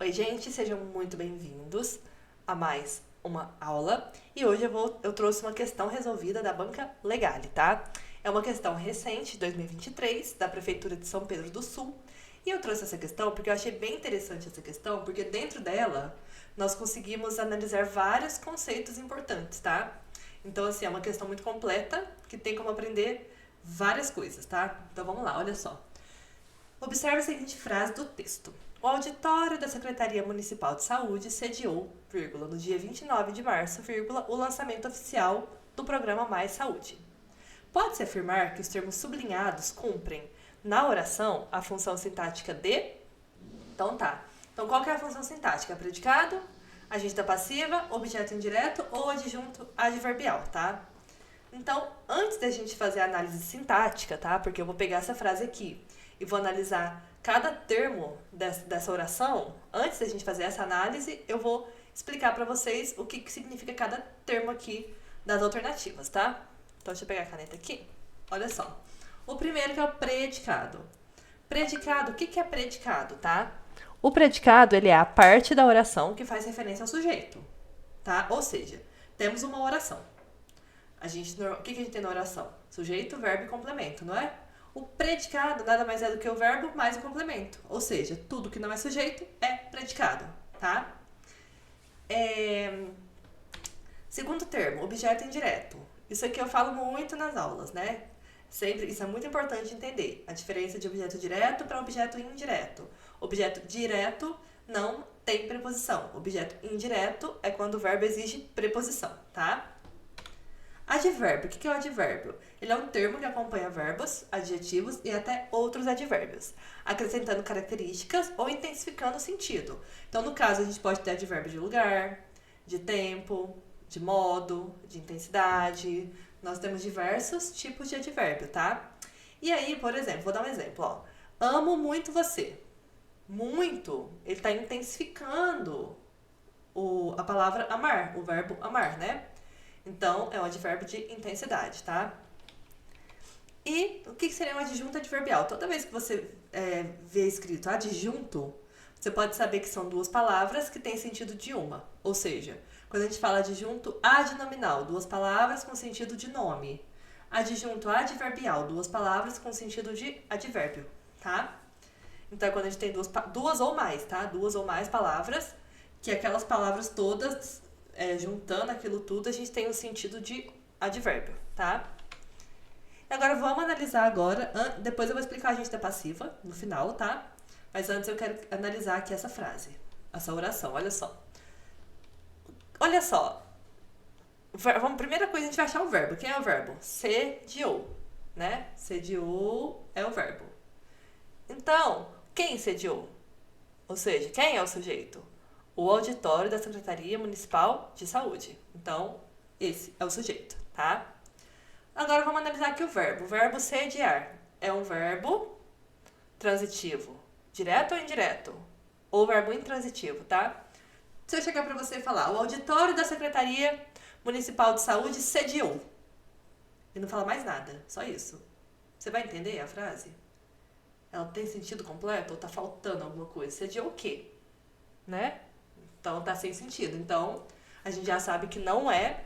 Oi, gente, sejam muito bem-vindos a mais uma aula. E hoje eu trouxe uma questão resolvida da Banca Legale, tá? É uma questão recente, de 2023, da Prefeitura de São Pedro do Sul. E eu trouxe essa questão porque eu achei bem interessante essa questão, porque dentro dela nós conseguimos analisar vários conceitos importantes, tá? Então, assim, é uma questão muito completa que tem como aprender várias coisas, tá? Então vamos lá, olha só. Observe a seguinte frase do texto. O auditório da Secretaria Municipal de Saúde sediou, vírgula, no dia 29 de março, vírgula, o lançamento oficial do programa Mais Saúde. Pode-se afirmar que os termos sublinhados cumprem, na oração, a função sintática de... Então tá. Então qual que é a função sintática? Predicado, agente da passiva, objeto indireto ou adjunto adverbial, tá? Então, antes da gente fazer a análise sintática, tá? Porque eu vou pegar essa frase aqui e vou analisar cada termo dessa oração. Antes da gente fazer essa análise, eu vou explicar para vocês o que significa cada termo aqui das alternativas, tá? Então, deixa eu pegar a caneta aqui. Olha só. O primeiro que é o predicado. Predicado, o que é predicado, tá? O predicado, ele é a parte da oração que faz referência ao sujeito, tá? Ou seja, temos uma oração. O que a gente tem na oração? Sujeito, verbo e complemento, não é? O predicado nada mais é do que o verbo mais o complemento. Ou seja, tudo que não é sujeito é predicado, tá? Segundo termo, objeto indireto. Isso aqui eu falo muito nas aulas, né? Sempre, isso é muito importante entender. A diferença de objeto direto para objeto indireto. Objeto direto não tem preposição. Objeto indireto é quando o verbo exige preposição, tá? Advérbio. O que é o advérbio? Ele é um termo que acompanha verbos, adjetivos e até outros advérbios, acrescentando características ou intensificando o sentido. Então, no caso, a gente pode ter advérbio de lugar, de tempo, de modo, de intensidade. Nós temos diversos tipos de advérbio, tá? E aí, por exemplo, vou dar um exemplo, ó. Amo muito você. Muito, ele está intensificando a palavra amar, o verbo amar, né? Então, é um advérbio de intensidade, tá? E o que seria um adjunto adverbial? Toda vez que você vê escrito adjunto, você pode saber que são duas palavras que têm sentido de uma. Ou seja, quando a gente fala adjunto adnominal, duas palavras com sentido de nome. Adjunto adverbial, duas palavras com sentido de advérbio, tá? Então, quando a gente tem duas ou mais, tá? Duas ou mais palavras, que aquelas palavras todas... juntando aquilo tudo, a gente tem o sentido de advérbio, tá? Agora, vamos analisar agora, depois eu vou explicar a agente da passiva, no final, tá? Mas antes eu quero analisar aqui essa frase, essa oração, olha só. Olha só, primeira coisa, a gente vai achar o verbo. Quem é o verbo? Sediou, né? Sediou é o verbo. Então, quem sediou? Ou seja, quem é o sujeito? O auditório da Secretaria Municipal de Saúde. Então, esse é o sujeito, tá? Agora vamos analisar aqui o verbo. O verbo sediar é um verbo transitivo, direto ou indireto? Ou verbo intransitivo, tá? Se eu chegar para você e falar, o auditório da Secretaria Municipal de Saúde sediou. E não falar mais nada, só isso. Você vai entender a frase? Ela tem sentido completo ou tá faltando alguma coisa? Sediou o quê? Né? Então, tá sem sentido. Então, a gente já sabe que não é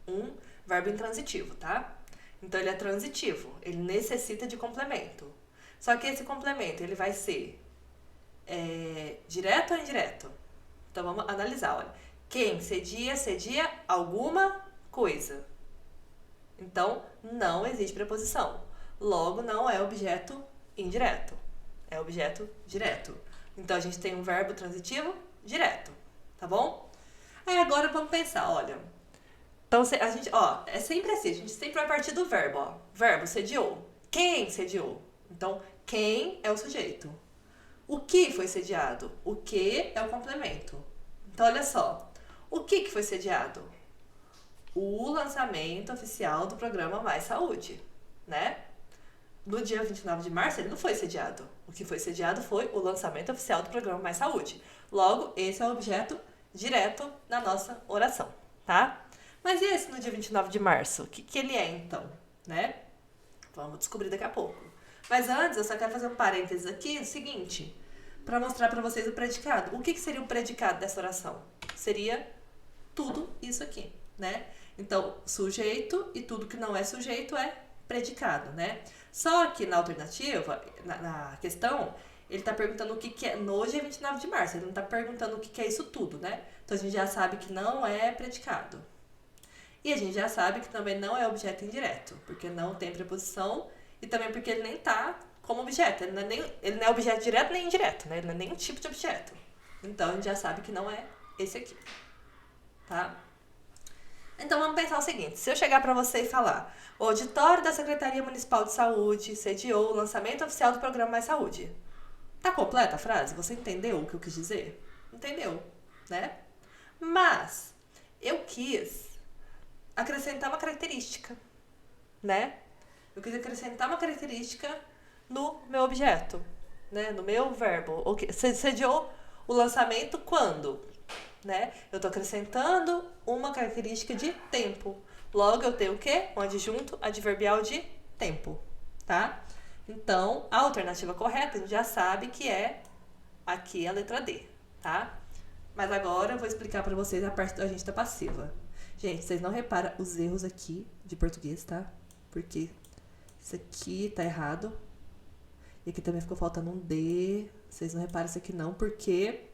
um verbo intransitivo, tá? Então, ele é transitivo. Ele necessita de complemento. Só que esse complemento, ele vai ser direto ou indireto? Então, vamos analisar, olha. Quem cedia alguma coisa. Então, não existe preposição. Logo, não é objeto indireto. É objeto direto. Então, a gente tem um verbo transitivo direto, tá bom? Aí agora vamos pensar, olha. Então a gente, ó, é sempre assim, a gente sempre vai partir do verbo, ó. Verbo sediou. Quem sediou? Então, quem é o sujeito? O que foi sediado? O que é o complemento. Então, olha só. O que foi sediado? O lançamento oficial do programa Mais Saúde, né? No dia 29 de março, ele não foi sediado. O que foi sediado foi o lançamento oficial do programa Mais Saúde. Logo, esse é o objeto direto na nossa oração, tá? Mas e esse no dia 29 de março? O que ele é, então, né? Vamos descobrir daqui a pouco. Mas antes, eu só quero fazer um parênteses aqui, o seguinte. para mostrar para vocês o predicado. O que seria o predicado dessa oração? Seria tudo isso aqui, né? Então, sujeito e tudo que não é sujeito é predicado, né? Só que na alternativa, na questão, ele tá perguntando o que é. No hoje é 29 de março, ele não tá perguntando o que é isso tudo, né? Então a gente já sabe que não é predicado. E a gente já sabe que também não é objeto indireto, porque não tem preposição e também porque ele nem tá como objeto. Ele não é objeto direto nem indireto, né? Ele não é nenhum tipo de objeto. Então a gente já sabe que não é esse aqui, tá? Então vamos pensar o seguinte, se eu chegar para você e falar: o auditório da Secretaria Municipal de Saúde sediou o lançamento oficial do programa Mais Saúde. Tá completa a frase? Você entendeu o que eu quis dizer? Entendeu, né? Mas eu quis acrescentar uma característica, né? Eu quis acrescentar uma característica no meu objeto, né? No meu verbo. Sediou o lançamento quando? Né? Eu estou acrescentando uma característica de tempo. Logo, eu tenho o quê? Um adjunto adverbial de tempo, tá? Então, a alternativa correta, a gente já sabe que é aqui a letra D, tá? Mas agora eu vou explicar para vocês a parte do agente da passiva. Gente, vocês não reparam os erros aqui de português, tá? Porque isso aqui tá errado. E aqui também ficou faltando um D. Vocês não reparam isso aqui não, porque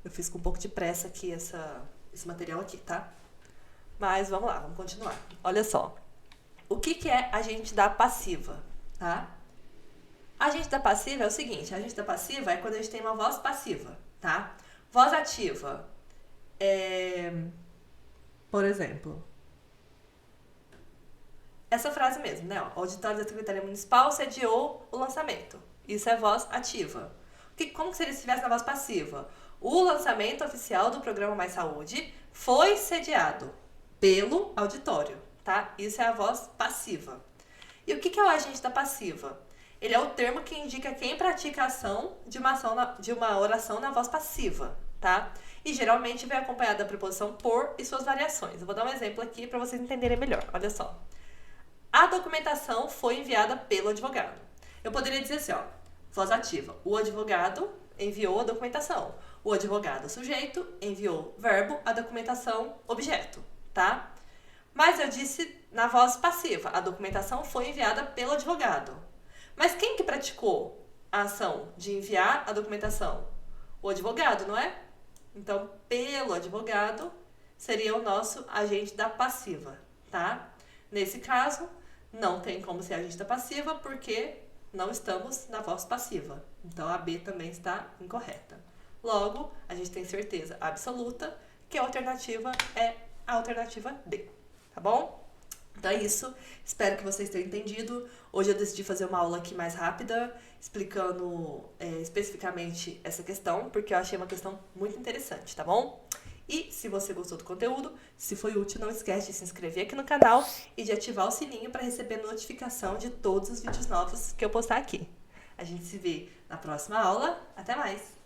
eu fiz com um pouco de pressa aqui esse material aqui, tá? Mas vamos lá, vamos continuar. Olha só. O que é agente da passiva, tá? Agente da passiva é o seguinte, agente da passiva é quando a gente tem uma voz passiva, tá? Voz ativa é, por exemplo, essa frase mesmo, né? O auditório da Secretaria Municipal sediou o lançamento. Isso é voz ativa. Como que seria se estivesse na voz passiva? O lançamento oficial do programa Mais Saúde foi sediado pelo auditório, tá? Isso é a voz passiva. E o que é o agente da passiva? Ele é o termo que indica quem pratica a ação de uma oração na voz passiva, tá? E geralmente vem acompanhado da preposição por e suas variações. Eu vou dar um exemplo aqui para vocês entenderem melhor. Olha só. A documentação foi enviada pelo advogado. Eu poderia dizer assim, ó, voz ativa. O advogado enviou a documentação. O advogado sujeito enviou verbo, a documentação objeto, tá? Mas eu disse na voz passiva, a documentação foi enviada pelo advogado. Mas quem que praticou a ação de enviar a documentação? O advogado, não é? Então, pelo advogado seria o nosso agente da passiva, tá? Nesse caso, não tem como ser agente da passiva porque não estamos na voz passiva. Então, a B também está incorreta. Logo, a gente tem certeza absoluta que a alternativa é a alternativa D, tá bom? Então é isso, espero que vocês tenham entendido. Hoje eu decidi fazer uma aula aqui mais rápida, explicando especificamente essa questão, porque eu achei uma questão muito interessante, tá bom? E se você gostou do conteúdo, se foi útil, não esquece de se inscrever aqui no canal e de ativar o sininho para receber notificação de todos os vídeos novos que eu postar aqui. A gente se vê na próxima aula. Até mais!